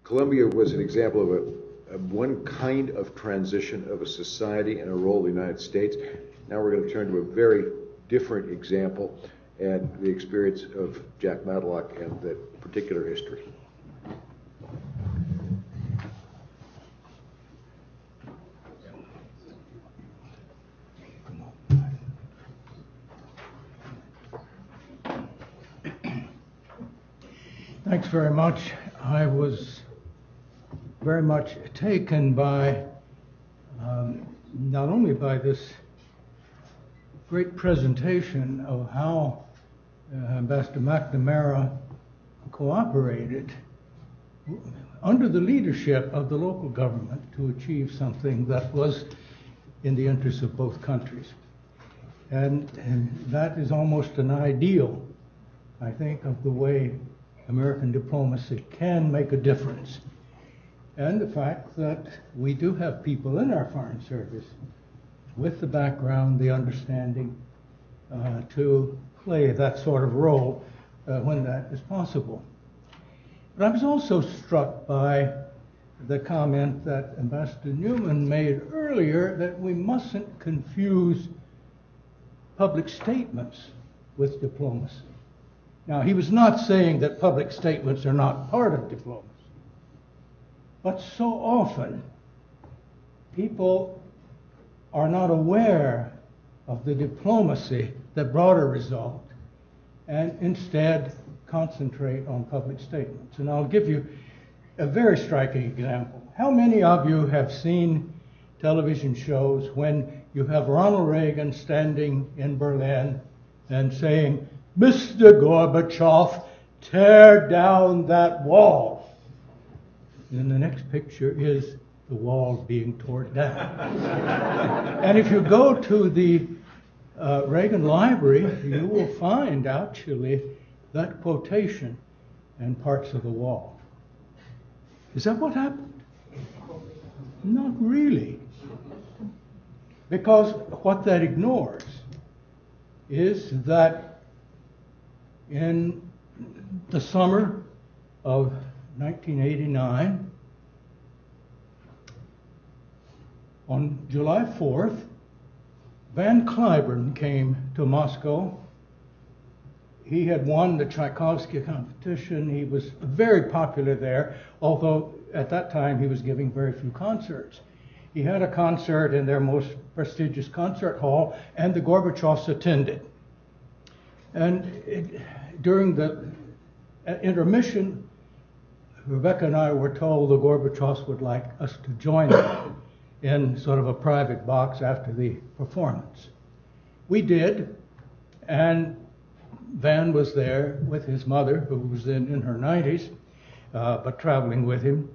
Colombia was an example of one kind of transition of a society and a role of the United States. Now we're going to turn to a very different example and the experience of Jack Matlock and that particular history. Thanks very much. I was very much taken by not only by this great presentation of how Ambassador McNamara cooperated under the leadership of the local government to achieve something that was in the interest of both countries. And that is almost an ideal, I think, of the way American diplomacy can make a difference. And the fact that we do have people in our foreign service with the background, the understanding to play that sort of role when that is possible. But I was also struck by the comment that Ambassador Newman made earlier that we mustn't confuse public statements with diplomacy. Now, he was not saying that public statements are not part of diplomacy, but so often people are not aware of the diplomacy that brought a result and instead concentrate on public statements. And I'll give you a very striking example. How many of you have seen television shows when you have Ronald Reagan standing in Berlin and saying, "Mr. Gorbachev, tear down that wall"? And the next picture is the wall being torn down. And if you go to the Reagan Library, you will find actually that quotation and parts of the wall. Is that what happened? Not really. Because what that ignores is that in the summer of 1989, on July 4th, Van Cliburn came to Moscow. He had won the Tchaikovsky competition. He was very popular there, although at that time he was giving very few concerts. He had a concert in their most prestigious concert hall, and the Gorbachevs attended. And during the intermission, Rebecca and I were told the Gorbachevs would like us to join them in sort of a private box after the performance. We did, and Van was there with his mother, who was in her 90s, but traveling with him.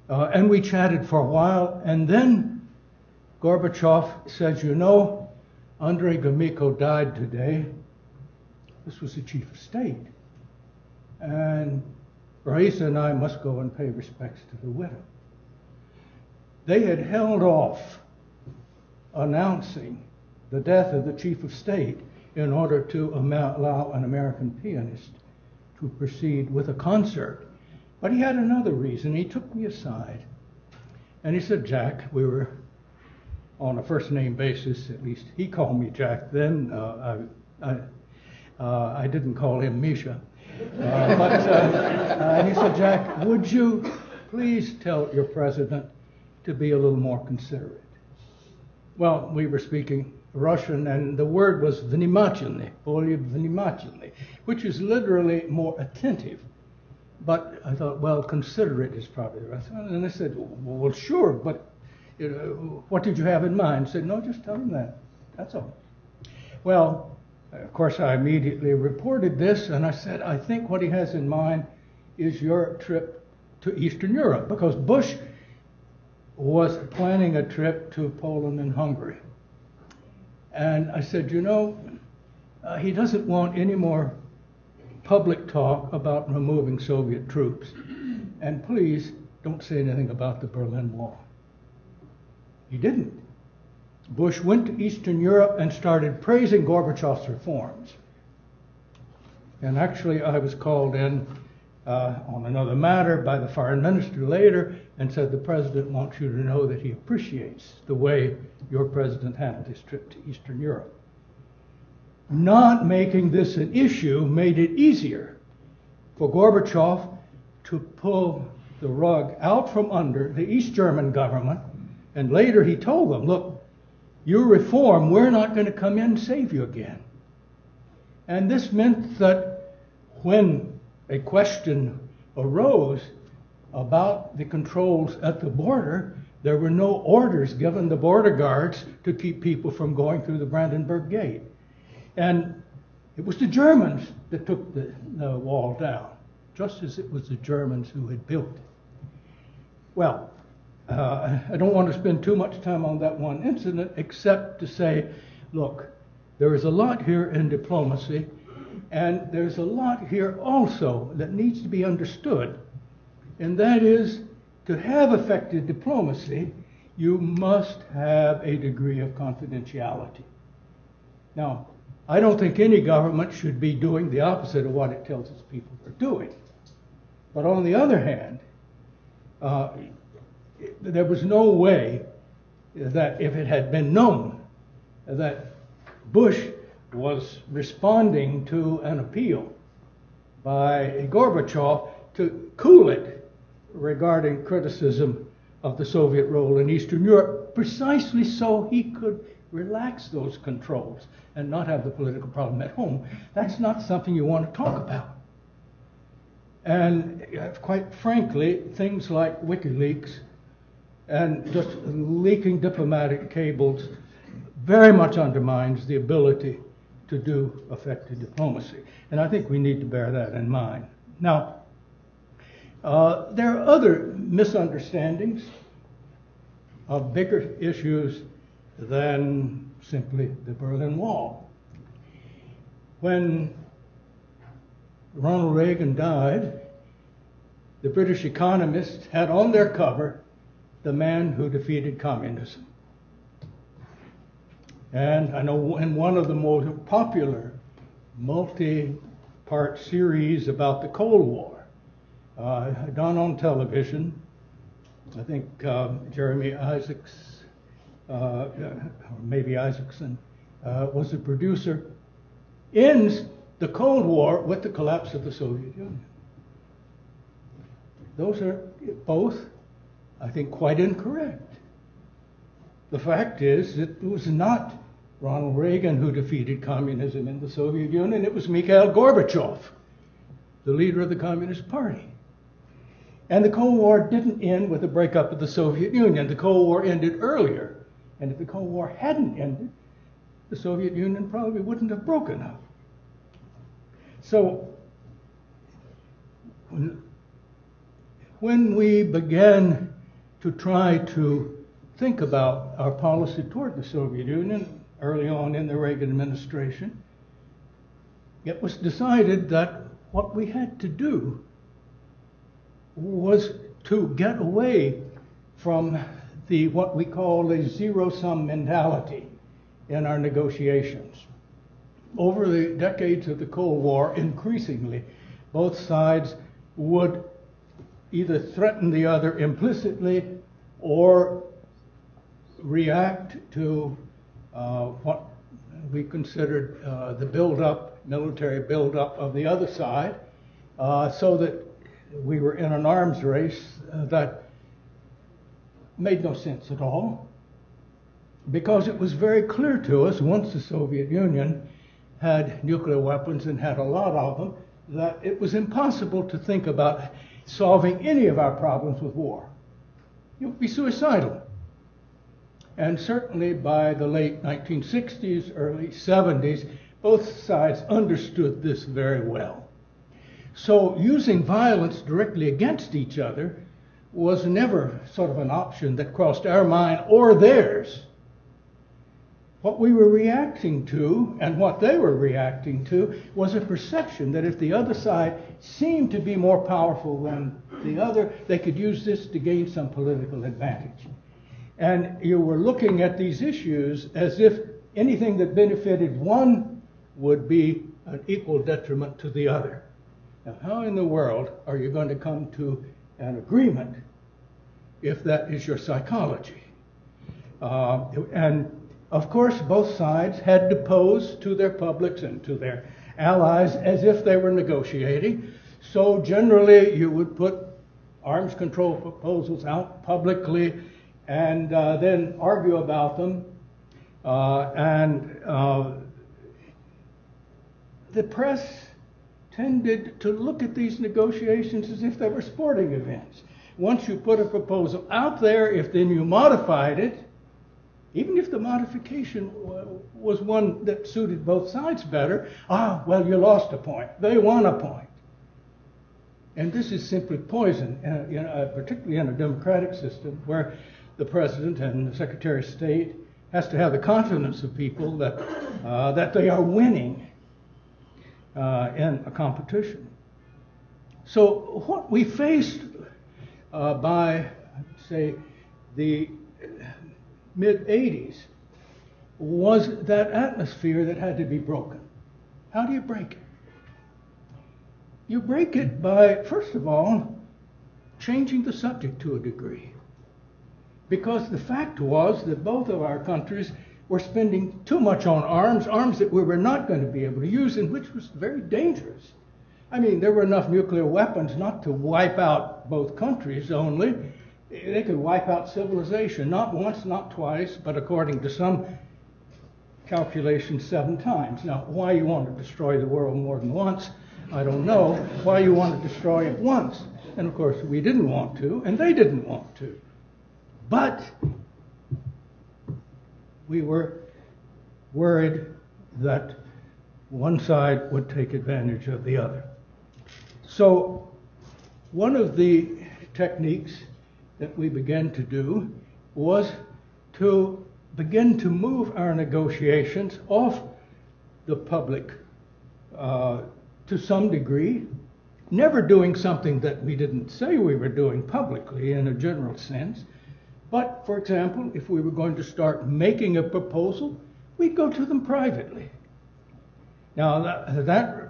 And we chatted for a while, and then Gorbachev says, "You know, Andrei Gromyko died today." This was the chief of state. And Raisa and I must go and pay respects to the widow. They had held off announcing the death of the chief of state in order to allow an American pianist to proceed with a concert. But he had another reason. He took me aside and he said, "Jack," we were on a first name basis, at least he called me Jack then. I didn't call him Misha. But he said, "Jack, would you please tell your president to be a little more considerate?" Well, we were speaking Russian, and the word was vнимательный, более внимательный, which is literally more attentive. But I thought, well, considerate is probably the right one. And I said, well, sure, but what did you have in mind? I said, "No, just tell him that. That's all." Well, of course, I immediately reported this, and I said, "I think what he has in mind is your trip to Eastern Europe," because Bush was planning a trip to Poland and Hungary. And I said, "You know, he doesn't want any more public talk about removing Soviet troops. And please don't say anything about the Berlin Wall." He didn't. Bush went to Eastern Europe and started praising Gorbachev's reforms. And actually, I was called in on another matter by the foreign minister later and said the president wants you to know that he appreciates the way your president handled his trip to Eastern Europe. Not making this an issue made it easier for Gorbachev to pull the rug out from under the East German government, and later he told them, look, you reform, we're not going to come in and save you again. And this meant that when a question arose about the controls at the border, there were no orders given the border guards to keep people from going through the Brandenburg Gate. And it was the Germans that took the wall down, just as it was the Germans who had built it. Well, I don't want to spend too much time on that one incident, except to say, look, there is a lot here in diplomacy, and there's a lot here also that needs to be understood, and that is, to have effective diplomacy, you must have a degree of confidentiality. Now, I don't think any government should be doing the opposite of what it tells its people they're doing. But on the other hand, there was no way that if it had been known that Bush was responding to an appeal by Gorbachev to cool it regarding criticism of the Soviet role in Eastern Europe, precisely so he could relax those controls and not have the political problem at home. That's not something you want to talk about. And quite frankly, things like WikiLeaks and just leaking diplomatic cables very much undermines the ability to do effective diplomacy. And I think we need to bear that in mind. Now, there are other misunderstandings of bigger issues than simply the Berlin Wall. When Ronald Reagan died, the British Economist had on their cover the man who defeated communism. And I know in one of the most popular multi-part series about the Cold War, done on television, I think Jeremy Isaacs, or maybe Isaacson, was the producer, ends the Cold War with the collapse of the Soviet Union. Those are both, I think, quite incorrect. The fact is that it was not Ronald Reagan who defeated communism in the Soviet Union. It was Mikhail Gorbachev, the leader of the Communist Party. And the Cold War didn't end with the breakup of the Soviet Union. The Cold War ended earlier. And if the Cold War hadn't ended, the Soviet Union probably wouldn't have broken up. So when we began to try to think about our policy toward the Soviet Union early on in the Reagan administration, it was decided that what we had to do was to get away from what we call the zero-sum mentality in our negotiations. Over the decades of the Cold War, increasingly, both sides would either threaten the other implicitly or react to what we considered the build-up, military build-up of the other side, so that we were in an arms race that made no sense at all, because it was very clear to us, once the Soviet Union had nuclear weapons and had a lot of them, that it was impossible to think about solving any of our problems with war. It would be suicidal. And certainly by the late 1960s, early 70s, both sides understood this very well. So using violence directly against each other was never sort of an option that crossed our mind or theirs. What we were reacting to, and what they were reacting to, was a perception that if the other side seemed to be more powerful than the other, they could use this to gain some political advantage. And you were looking at these issues as if anything that benefited one would be an equal detriment to the other. Now, how in the world are you going to come to an agreement if that is your psychology? And of course, both sides had to pose to their publics and to their allies as if they were negotiating. So generally, you would put arms control proposals out publicly and then argue about them. The press tended to look at these negotiations as if they were sporting events. Once you put a proposal out there, if then you modified it, even if the modification was one that suited both sides better, well, you lost a point. They won a point. And this is simply poison, particularly in a democratic system where the president and the secretary of state has to have the confidence of people that they are winning in a competition. So what we faced by, say, the mid-'80s was that atmosphere that had to be broken. How do you break it? You break it by, first of all, changing the subject to a degree. Because the fact was that both of our countries were spending too much on arms that we were not going to be able to use, and which was very dangerous. I mean, there were enough nuclear weapons not to wipe out both countries only. They could wipe out civilization, not once, not twice, but according to some calculations, 7 times. Now, why you want to destroy the world more than once, I don't know. Why you want to destroy it once. And of course, we didn't want to, and they didn't want to. But we were worried that one side would take advantage of the other. So one of the techniques that we began to do was to begin to move our negotiations off the public to some degree, never doing something that we didn't say we were doing publicly in a general sense. But, for example, if we were going to start making a proposal, we'd go to them privately. Now, that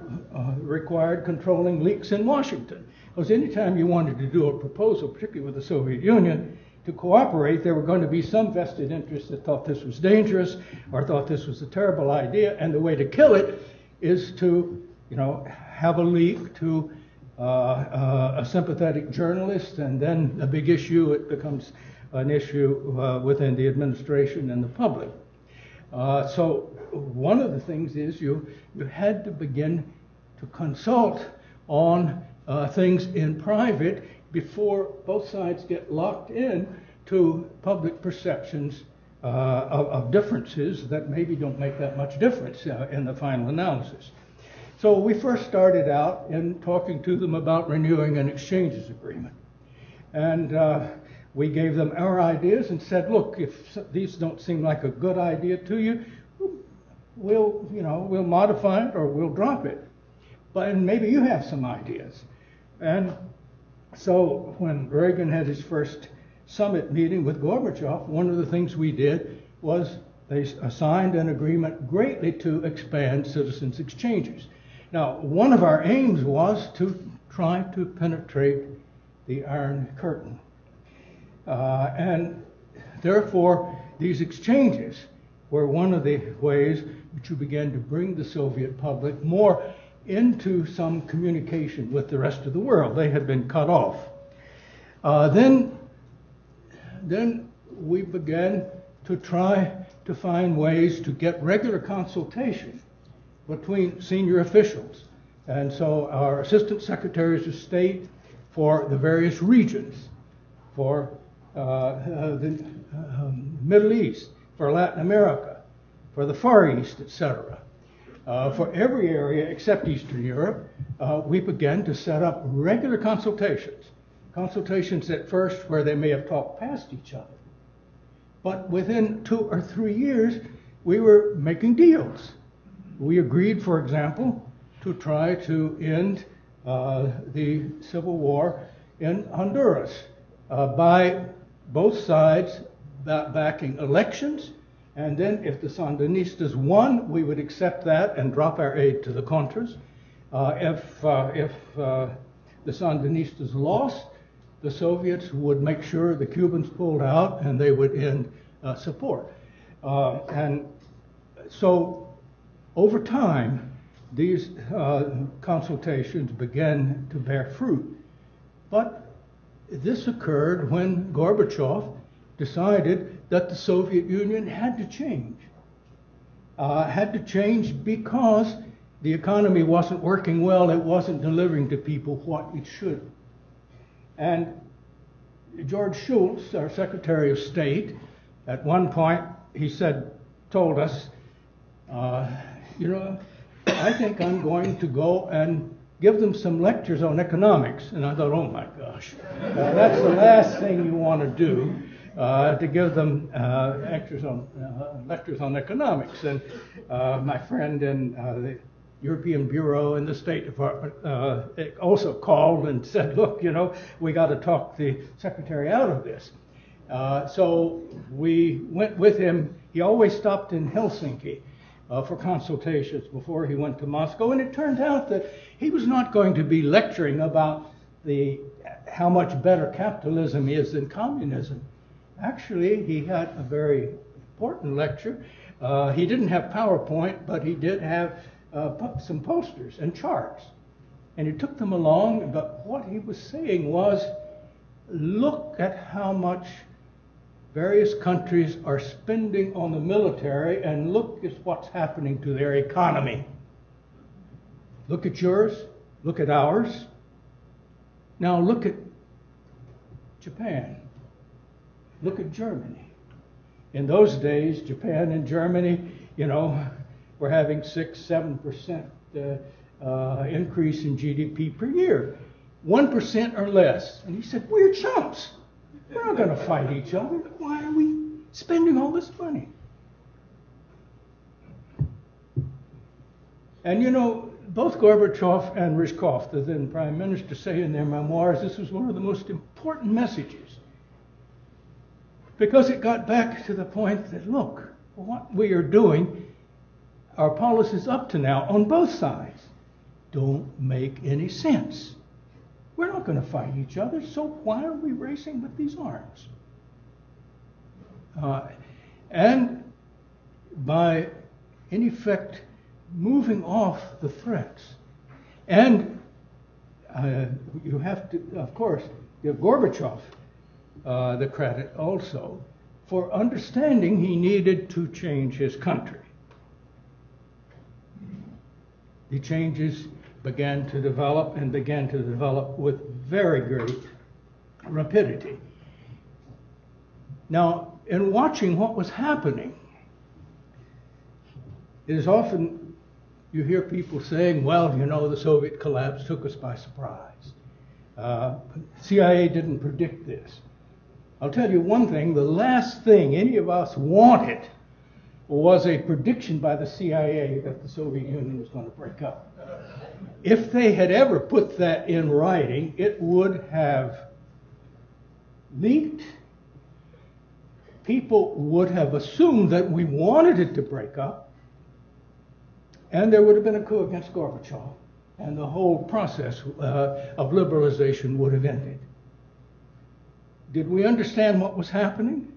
required controlling leaks in Washington. Because anytime you wanted to do a proposal, particularly with the Soviet Union, to cooperate, there were going to be some vested interests that thought this was dangerous or thought this was a terrible idea. And the way to kill it is to, have a leak to a sympathetic journalist, and then a big issue, it becomes an issue within the administration and the public. So one of the things is you had to begin to consult on things in private before both sides get locked in to public perceptions of differences that maybe don't make that much difference in the final analysis. So we first started out in talking to them about renewing an exchanges agreement. And we gave them our ideas and said, look, if these don't seem like a good idea to you, we'll modify it or we'll drop it. But maybe you have some ideas. And so when Reagan had his first summit meeting with Gorbachev, one of the things we did was they signed an agreement greatly to expand citizens' exchanges. Now, one of our aims was to try to penetrate the Iron Curtain. And therefore, these exchanges were one of the ways which you began to bring the Soviet public more into some communication with the rest of the world. They had been cut off. Then we began to try to find ways to get regular consultation between senior officials. And so our assistant secretaries of state for the various regions, for the Middle East, for Latin America, for the Far East, etc. For every area except Eastern Europe, we began to set up regular consultations. Consultations at first where they may have talked past each other. But within 2 or 3 years, we were making deals. We agreed, for example, to try to end the civil war in Honduras by both sides backing elections, and then if the Sandinistas won, we would accept that and drop our aid to the Contras. If the Sandinistas lost, the Soviets would make sure the Cubans pulled out and they would end support. And so over time, these consultations began to bear fruit. But this occurred when Gorbachev decided that the Soviet Union had to change. Had to change because the economy wasn't working well, it wasn't delivering to people what it should. And George Shultz, our Secretary of State, at one point, he told us, I think I'm going to go and give them some lectures on economics. And I thought, oh my gosh, that's the last thing you want to do, to give them lectures on economics. And my friend in the European Bureau and the State Department also called and said, look, we got to talk the secretary out of this. So we went with him. He always stopped in Helsinki for consultations before he went to Moscow. And it turned out that he was not going to be lecturing about how much better capitalism is than communism. Actually, he had a very important lecture. He didn't have PowerPoint, but he did have some posters and charts. And he took them along, but what he was saying was, look at how much various countries are spending on the military, and look at what's happening to their economy. Look at yours, look at ours. Now look at Japan. Look at Germany. In those days, Japan and Germany, were having 6-7% increase in GDP per year. 1% or less. And he said, we're chumps. We're not going to fight each other. Why are we spending all this money? And both Gorbachev and Ryzhkov, the then prime minister, say in their memoirs, this was one of the most important messages. Because it got back to the point that, look, what we are doing, our policies up to now on both sides don't make any sense. We're not going to fight each other, so why are we racing with these arms? And by, in effect, moving off the threats. And you have to, of course, give Gorbachev the credit also for understanding he needed to change his country. The changes began to develop with very great rapidity. Now, in watching what was happening, it is often you hear people saying, well, the Soviet collapse took us by surprise. CIA didn't predict this. I'll tell you one thing, the last thing any of us wanted was a prediction by the CIA that the Soviet Union was going to break up. If they had ever put that in writing, it would have leaked. People would have assumed that we wanted it to break up, and there would have been a coup against Gorbachev, and the whole process of liberalization would have ended. Did we understand what was happening?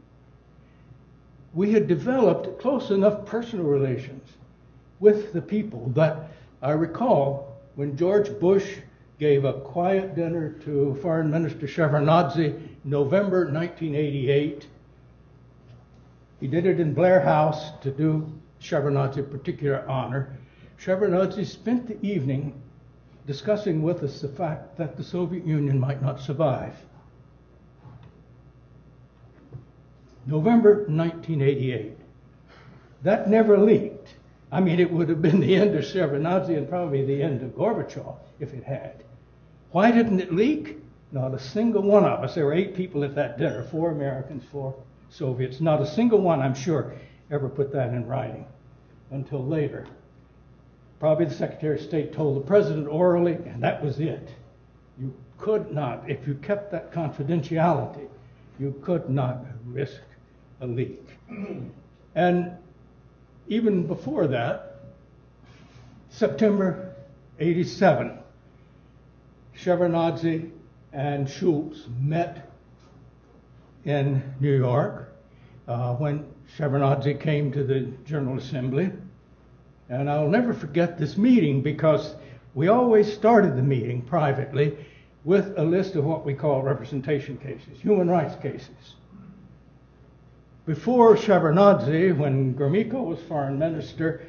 We had developed close enough personal relations with the people that I recall when George Bush gave a quiet dinner to Foreign Minister Shevardnadze in November 1988. He did it in Blair House to do Shevardnadze particular honor. Shevardnadze spent the evening discussing with us the fact that the Soviet Union might not survive. November 1988. That never leaked. I mean, it would have been the end of Shevardnadze and probably the end of Gorbachev if it had. Why didn't it leak? Not a single one of us. There were 8 people at that dinner, 4 Americans, 4 Soviets. Not a single one, I'm sure, ever put that in writing until later. Probably the Secretary of State told the President orally, and that was it. You could not, if you kept that confidentiality, you could not risk a leak. And even before that, September 1987, Shevardnadze and Schultz met in New York when Shevardnadze came to the General Assembly. And I'll never forget this meeting because we always started the meeting privately with a list of what we call representation cases, human rights cases. Before Shevardnadze, when Gromyko was foreign minister,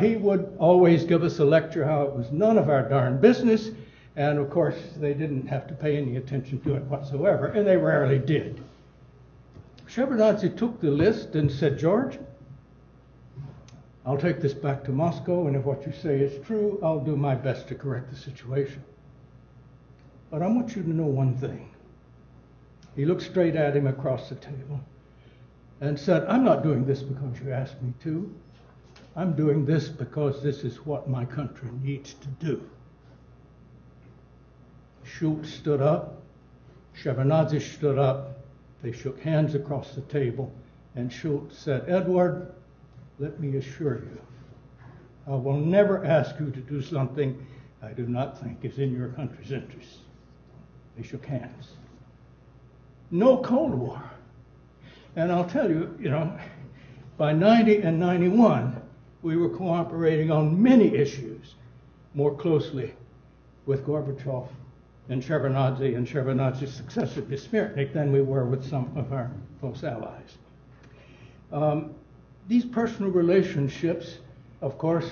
he would always give us a lecture how it was none of our darn business, and of course they didn't have to pay any attention to it whatsoever, and they rarely did. Shevardnadze took the list and said, "George, I'll take this back to Moscow, and if what you say is true, I'll do my best to correct the situation. But I want you to know one thing." He looked straight at him across the table and said, "I'm not doing this because you asked me to. I'm doing this because this is what my country needs to do." Schultz stood up, Shevardnadze stood up, they shook hands across the table, and Schultz said, "Edward, let me assure you, I will never ask you to do something I do not think is in your country's interest." They shook hands. No Cold War. And I'll tell you, by 90 and 91, we were cooperating on many issues more closely with Gorbachev and Shevardnadze's successor, Bismarck, than we were with some of our close allies. These personal relationships, of course,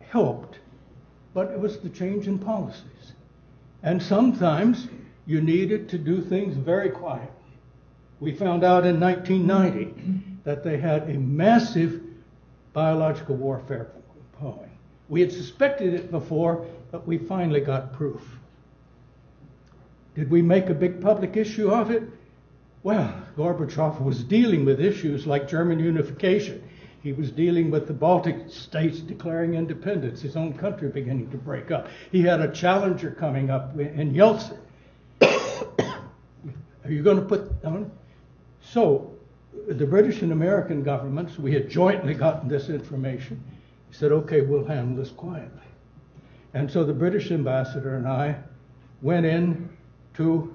helped, but it was the change in policies. And sometimes you needed to do things very quietly. We found out in 1990 that they had a massive biological warfare going. We had suspected it before, but we finally got proof. Did we make a big public issue of it? Well, Gorbachev was dealing with issues like German unification. He was dealing with the Baltic states declaring independence, his own country beginning to break up. He had a challenger coming up in Yeltsin. Are you going to put on? So the British and American governments, we had jointly gotten this information. He said, "Okay, we'll handle this quietly." And so the British ambassador and I went in to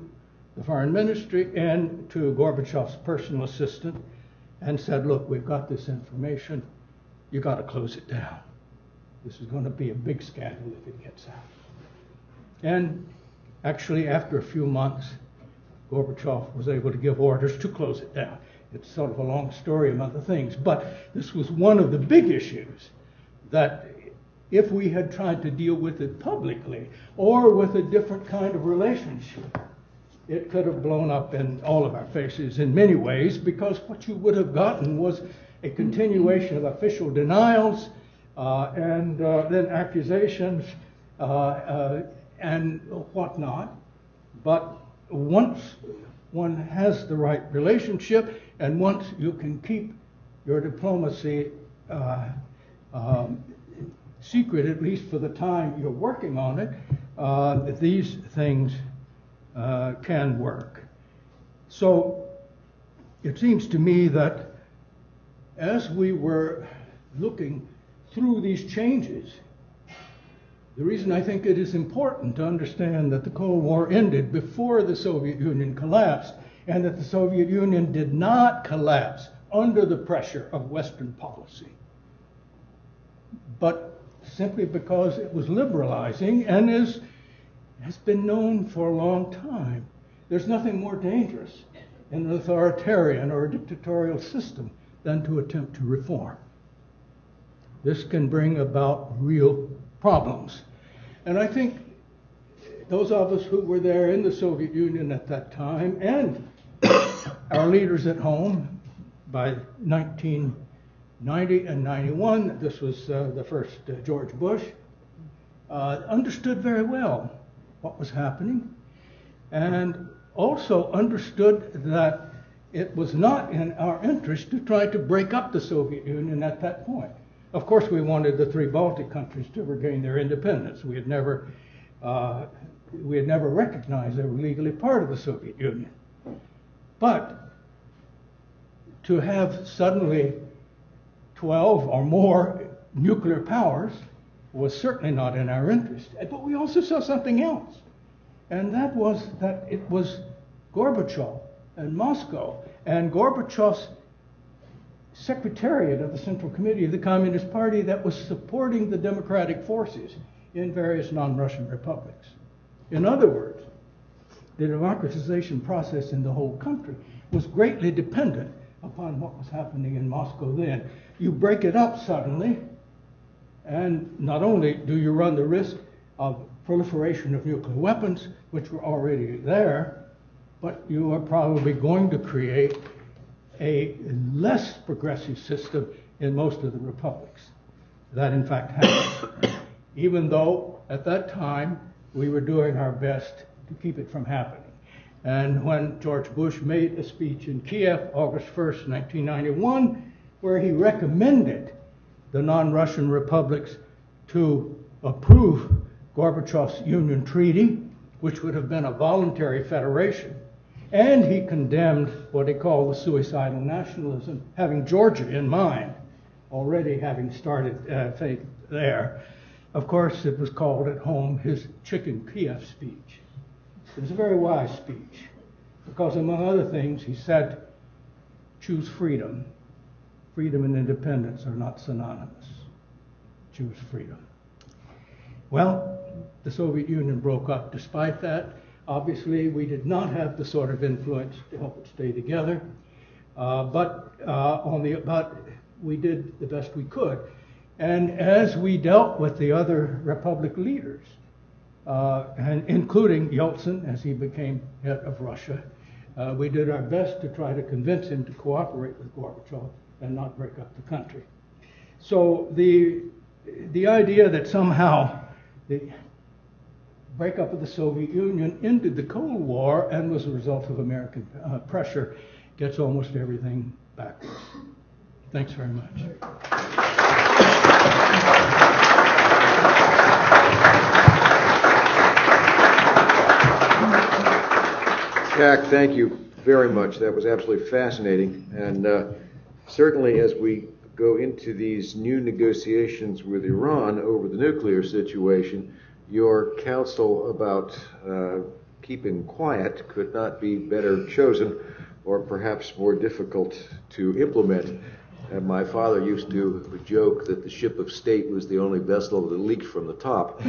the foreign ministry and to Gorbachev's personal assistant and said, "Look, we've got this information. You got to close it down. This is going to be a big scandal if it gets out." And actually, after a few months, Gorbachev was able to give orders to close it down. It's sort of a long story of other things, but this was one of the big issues that if we had tried to deal with it publicly or with a different kind of relationship, it could have blown up in all of our faces in many ways, because what you would have gotten was a continuation of official denials and then accusations and whatnot. But once one has the right relationship and once you can keep your diplomacy secret, at least for the time you're working on it, these things can work. So it seems to me that as we were looking through these changes, the reason I think it is important to understand that the Cold War ended before the Soviet Union collapsed, and that the Soviet Union did not collapse under the pressure of Western policy, but simply because it was liberalizing and has been known for a long time. There's nothing more dangerous in an authoritarian or a dictatorial system than to attempt to reform. This can bring about real problems. And I think those of us who were there in the Soviet Union at that time, and our leaders at home, by 1990 and 91, this was the first George Bush, understood very well what was happening, and also understood that it was not in our interest to try to break up the Soviet Union at that point. Of course, we wanted the three Baltic countries to regain their independence. We had never recognized they were legally part of the Soviet Union. But to have suddenly 12 or more nuclear powers was certainly not in our interest. But we also saw something else, and that was that it was Gorbachev and Moscow and Gorbachev's secretariat of the Central Committee of the Communist Party that was supporting the democratic forces in various non-Russian republics. In other words, the democratization process in the whole country was greatly dependent upon what was happening in Moscow then. You break it up suddenly, and not only do you run the risk of proliferation of nuclear weapons, which were already there, but you are probably going to create a less progressive system in most of the republics. That in fact happened, even though at that time we were doing our best to keep it from happening. And when George Bush made a speech in Kiev, August 1st, 1991, where he recommended the non-Russian republics to approve Gorbachev's Union Treaty, which would have been a voluntary federation, and he condemned what he called the suicidal nationalism, having Georgia in mind, already having started fate there. Of course, it was called at home his Chicken Kiev speech. It was a very wise speech, because among other things, he said, choose freedom. Freedom and independence are not synonymous. Choose freedom. Well, the Soviet Union broke up despite that. Obviously, we did not have the sort of influence to help it stay together, but we did the best we could. And as we dealt with the other republic leaders, and including Yeltsin as he became head of Russia, we did our best to try to convince him to cooperate with Gorbachev and not break up the country. So the idea that somehow the breakup of the Soviet Union ended the Cold War and was a result of American pressure gets almost everything backwards. Thanks very much. Jack, thank you very much. That was absolutely fascinating. And certainly as we go into these new negotiations with Iran over the nuclear situation, your counsel about keeping quiet could not be better chosen, or perhaps more difficult to implement. And my father used to joke that the ship of state was the only vessel that leaked from the top.